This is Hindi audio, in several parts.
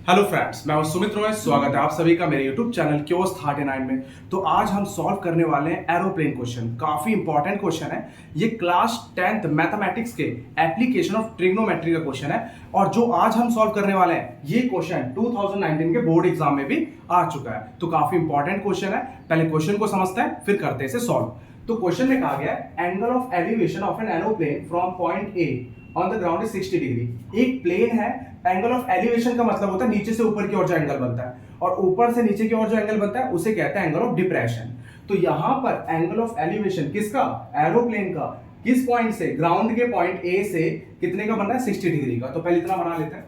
हेलो फ्रेंड्स, मैं हूं सुमित रॉय। स्वागत है आप सभी का मेरे यूट्यूब चैनल क्योस 39 में। तो आज हम सॉल्व करने वाले हैं एरोप्लेन क्वेश्चन। काफी इंपॉर्टेंट क्वेश्चन है ये। क्लास 10th मैथमेटिक्स के एप्लीकेशन ऑफ ट्रिग्नोमेट्री का क्वेश्चन है और जो आज हम सॉल्व करने वाले हैं ये क्वेश्चन 2019 के बोर्ड एग्जाम में भी आ चुका है। तो काफी इंपॉर्टेंट क्वेश्चन है। पहले क्वेश्चन को समझते हैं फिर करते हैं इसे सॉल्व। तो क्वेश्चन में कहा गया है angle of elevation of an aeroplane from point A on the ground is 60 degree. एक प्लेन है, एंगल ऑफ एलिवेशन का मतलब होता है नीचे से ऊपर की ओर जो एंगल बनता है और ऊपर से नीचे की ओर जो एंगल बनता है उसे कहते हैं एंगल ऑफ डिप्रेशन। तो यहां पर एंगल ऑफ एलिवेशन किसका, एरोप्लेन का, किस पॉइंट से, ग्राउंड के पॉइंट ए से कितने का बन रहा है, 60 डिग्री का। तो पहले इतना बना लेते हैं।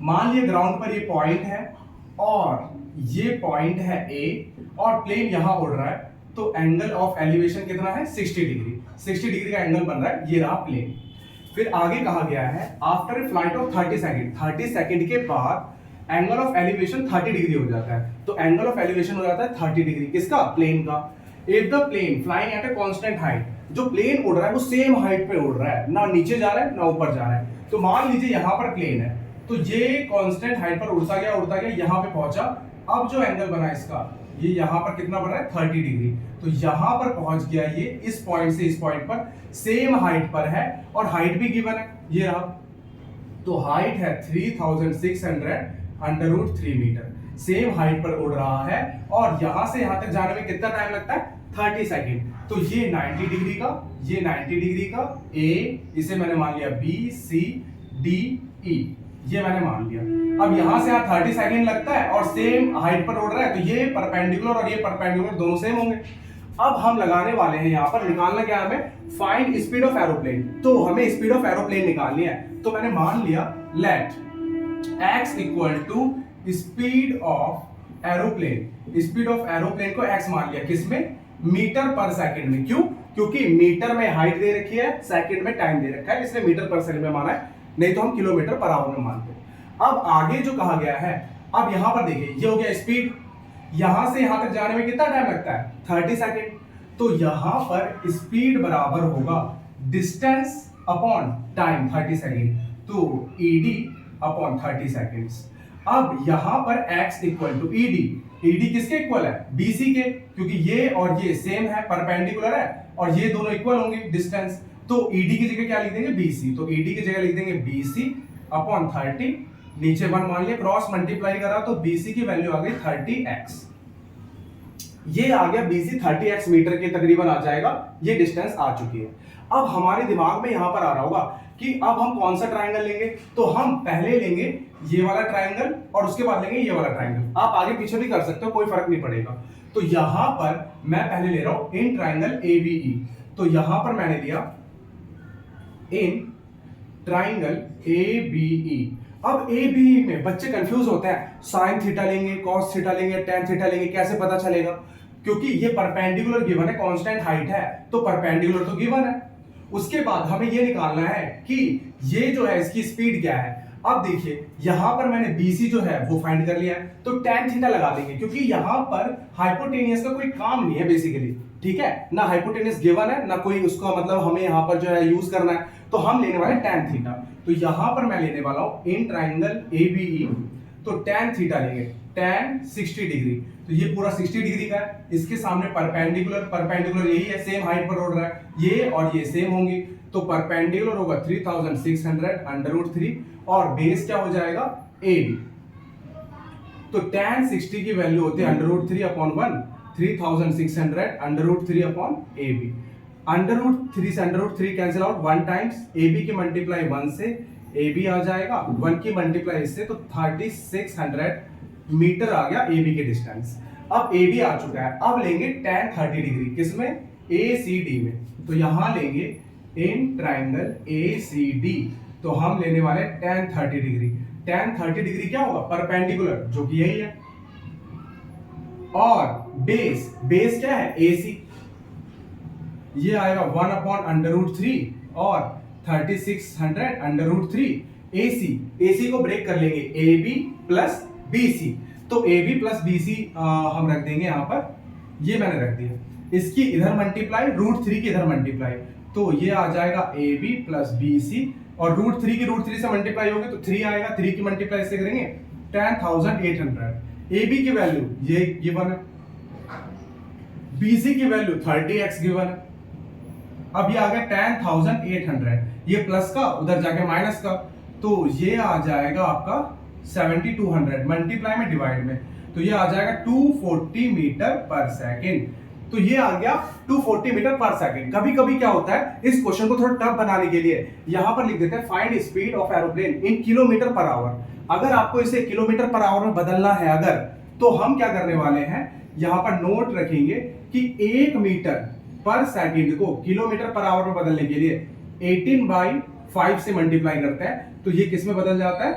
मान लिया ग्राउंड पर ये पॉइंट है और ये पॉइंट है ए और प्लेन यहां उड़ रहा है, तो एंगल ऑफ एलिवेशन कितना है, 60 डिग्री। 60 डिग्री का एंगल बन रहा है, ये रहा प्लेन। फिर आगे कहा गया है after a flight of 30 second, 30 second के बाद एंगल ऑफ एलिवेशन 30 डिग्री हो जाता है। तो एंगल ऑफ एलिवेशन हो जाता है 30 डिग्री, किसका, प्लेन का। If the plane flying at a constant height, जो प्लेन उड़ रहा है वो सेम हाइट पे उड़ रहा है, ना नीचे जा रहा है ना ऊपर जा रहा है। तो मान लीजिए यहां पर प्लेन है तो ये कांस्टेंट हाइट पर उड़ता गया यहां पे पहुंचा। अब जो एंगल बना इसका, ये यहां पर कितना बन रहा है, 30 डिग्री। तो यहां पर पहुंच गया ये इस पॉइंट से इस पॉइंट पर, सेम हाइट पर है और हाइट भी गिवन है, ये रहा। तो हाइट है 3600 under root 3 metre. Same height पर उड़ रहा है और यहां से यहां तक जाने में कितना टाइम लगता है, 30 सेकंड। तो ये 90 डिग्री का, ये 90 डिग्री का ए, इसे मैंने मान लिया बी सी डी ई, ये मैंने मान लिया। अब यहां से यहां 30 सेकंड लगता है और सेम हाइट पर उड़ रहा है, तो ये परपेंडिकुलर और ये परपेंडिकुलर दोनों सेम होंगे। अब हम लगाने वाले हैं यहां पर, निकालना क्या है हमें, फाइंड स्पीड ऑफ एरोप्लेन। तो हमें स्पीड ऑफ एरोप्लेन निकालनी है। तो मैंने मान लिया let x equal to speed of aeroplane. Speed of aeroplane को x मान लिया, किसमें, मीटर पर सेकंड में। क्यों, क्योंकि मीटर में हाइट दे रखी है, सेकंड में टाइम दे रखा है, इसलिए मीटर पर सेकंड में माना है, नहीं तो हम किलोमीटर पर आवर में मानते। अब आगे जो कहा गया है, अब यहां पर देखिए ये हो गया स्पीड, यहां से यहां तक जाने में कितना टाइम लगता है, 30 सेकंड। तो यहां पर स्पीड बराबर होगा डिस्टेंस अपॉन टाइम 30 सेकंड, तो ईडी अपॉन 30 सेकंड्स। अब यहां पर x equal to ED, ED किसके इक्वल है, बीसी के, क्योंकि ये और ये सेम है, परपेंडिकुलर है और ये दोनों इक्वल होंगे डिस्टेंस। तो ईडी की जगह क्या लिख देंगे, बीसी। तो ईडी की जगह लिख देंगे बीसी अपॉन 30, नीचे 1 मान लिया, क्रॉस मल्टीप्लाई करा तो बीसी की वैल्यू आ गई 30x। ये आ गया बीसी 30x मीटर के तकरीबन आ जाएगा, ये डिस्टेंस आ चुकी है। अब हमारे दिमाग में यहां पर आ रहा होगा कि अब हम कौन सा ट्रायंगल लेंगे। तो हम पहले लेंगे ये वाला ट्रायंगल और उसके बाद लेंगे ये वाला ट्रायंगल। आप आगे पीछे भी कर सकते हो, कोई फर्क नहीं पड़ेगा। तो यहां पर मैं पहले ले रहा हूं इन ट्रायंगल एबीई। तो यहां पर मैंने लिया इन ट्राइंगल एबीई। अब एबीई में बच्चे कंफ्यूज होते हैं, साइन थीटा लेंगे, कॉस थीटा लेंगे, टेन थीटा लेंगे, कैसे पता चलेगा, क्योंकि ये परपेंडिकुलर गिवन है, कांस्टेंट हाइट है तो परपेंडिकुलर तो गिवन है। उसके बाद हमें ये निकालना है कि ये जो है इसकी स्पीड क्या है। अब देखिए यहां पर मैंने बीसी जो है वो फाइंड कर लिया है, तो टेन थीटा लगा देंगे, क्योंकि यहां पर हाइपोटेनियस का कोई काम नहीं है बेसिकली, ठीक है, ना हाइपोटेनियस गिवन है ना कोई उसका मतलब हमें यहां पर जो है यूज करना है, तो हम लेने वाले टेन थीटा। तो यहां पर मैं लेने वाला हूं इन ट्राइंगल एबीई, तो टेन थीटा लेंगे, टेन 60 डिग्री। तो ये पूरा 60 डिग्री का है, इसके सामने परपेंडिकुलर यही है, सेम हाइट पर उड़ रहा है, ये और ये सेम होंगी, तो परपेंडिकुलर होगा 3600 अंडर रूट 3 और बेस क्या हो जाएगा, AB। तो tan 60 की वैल्यू होती है under root 3 upon 1, 3600 under root 3 upon AB। Under root 3 से under root 3 cancel out, 1 times AB की मल्टीप्लाई 1 से AB आ जाएगा, 1 की मल्टीप्लाई इससे, तो 3600 मीटर आ गया AB के डिस्टेंस। अब AB आ चुका है, अब लेंगे tan 30 डिग्री, किसमें, ACD में। तो यहां लेंगे इन ट्राइंगल ACD, तो हम लेने वाले tan 30 डिग्री। tan 30 डिग्री क्या होगा, परपेंडिकुलर, जो कि यही है, और बेस क्या है, AC, ये आएगा 1 अपॉन अंडर रूट 3 और 3600 अंडर रूट 3 AC को ब्रेक कर लेंगे, AB प्लस BC। तो AB प्लस BC हम रख देंगे यहां पर, ये मैंने रख दिया, इसकी इधर मल्टीप्लाई, रूट 3 की इधर मल्टीप्लाई, तो ये आ जाएगा AB प्लस BC और √3 की √3 से मल्टीप्लाई होगी तो 3 आएगा, 3 की मल्टीप्लाई से करेंगे 10,800। AB की वैल्यू ये गिवन है, BC की वैल्यू 30x गिवन है। अब ये आ गया 10,800, ये प्लस का उधर जाके माइनस का, तो ये आ जाएगा आपका 7,200 मल्टीप्लाई में डिवाइड में, तो ये आ जाएगा 240 मीटर पर सेकेंड। तो ये आ गया 240 मीटर पर सेकेंड। कभी कभी क्या होता है, इस क्वेश्चन को थोड़ा टफ बनाने के लिए यहां पर लिख देते हैं find speed of aeroplane in kilometre per hour. अगर आपको इसे किलोमीटर पर आवर में बदलना है अगर, तो हम क्या करने वाले हैं, यहां पर नोट रखेंगे कि 1 मीटर पर सेकेंड को किलोमीटर पर आवर में बदलने के लिए 18/5 से मल्टीप्लाई करते हैं, तो ये किस में बदल जाता है,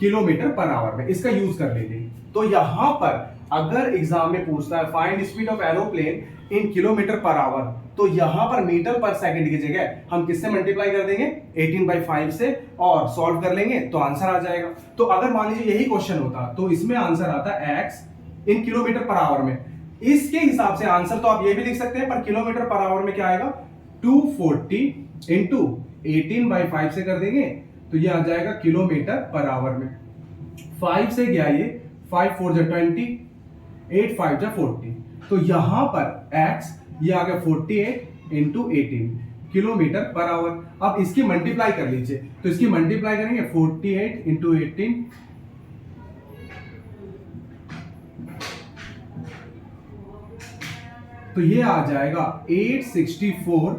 किलोमीटर पर आवर में। इसका यूज कर लीजिए। तो यहां पर अगर एग्जाम में पूछता है find speed of aeroplane in kilometre per hour, तो यहां पर मीटर पर सेकंड की जगह हम किससे मल्टीप्लाई कर देंगे, 18/5 से, और सॉल्व कर लेंगे तो आंसर आ जाएगा। तो अगर मान लीजिए यही क्वेश्चन होता तो इसमें आंसर आता x इन किलोमीटर पर आवर में। इसके हिसाब से आंसर तो आप ये भी लिख सकते हैं, पर किलोमीटर पर आवर में क्या आएगा, 240 इंटू 18/5 से कर देंगे तो ये आ जाएगा किलोमीटर पर आवर में। 5 से गया ये, 5 4 जा 20, 8 5 जा 40, तो यहां पर x ये आ गया 48 इंटू 18 किलोमीटर पर आवर। अब इसकी मल्टीप्लाई कर लीजिए, तो इसकी मल्टीप्लाई करेंगे 48 इंटू 18, तो ये आ जाएगा 864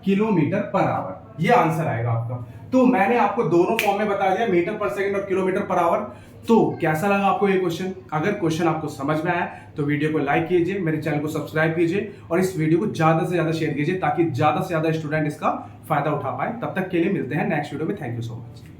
किलोमीटर पर आवर। ये आंसर आएगा आपका। तो मैंने आपको दोनों फॉर्म में बता दिया, मीटर पर सेकंड और किलोमीटर पर आवर। तो कैसा लगा आपको ये क्वेश्चन? अगर क्वेश्चन आपको समझ में आया तो वीडियो को लाइक कीजिए, मेरे चैनल को सब्सक्राइब कीजिए और इस वीडियो को ज्यादा से ज्यादा शेयर कीजिए ताकि ज्यादा से ज्यादा स्टूडेंट इसका फायदा उठा पाए। तब तक के लिए मिलते हैं नेक्स्ट वीडियो में। Thank you so much.